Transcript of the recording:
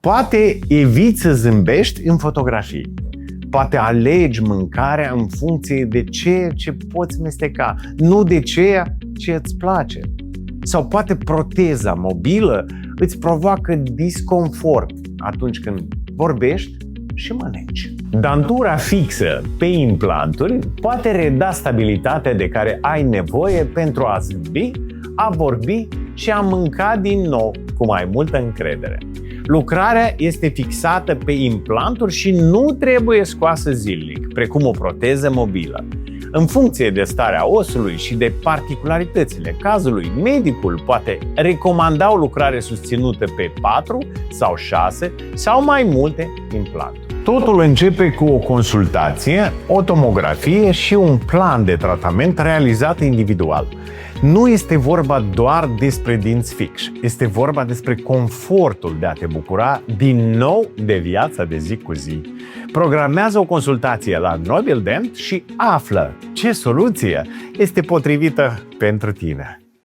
Poate eviți să zâmbești în fotografii. Poate alegi mâncarea în funcție de ceea ce poți mesteca, nu de ceea ce îți place. Sau poate proteza mobilă îți provoacă disconfort atunci când vorbești și mănânci. Dantura fixă pe implanturi poate reda stabilitatea de care ai nevoie pentru a zâmbi, a vorbi și a mânca din nou cu mai multă încredere. Lucrarea este fixată pe implanturi și nu trebuie scoasă zilnic, precum o proteză mobilă. În funcție de starea osului și de particularitățile cazului, medicul poate recomanda o lucrare susținută pe 4 sau 6 sau mai multe implanturi. Totul începe cu o consultație, o tomografie și un plan de tratament realizat individual. Nu este vorba doar despre dinți fixi, este vorba despre confortul de a te bucura din nou de viața de zi cu zi. Programează o consultație la Nobel Dent și află ce soluție este potrivită pentru tine.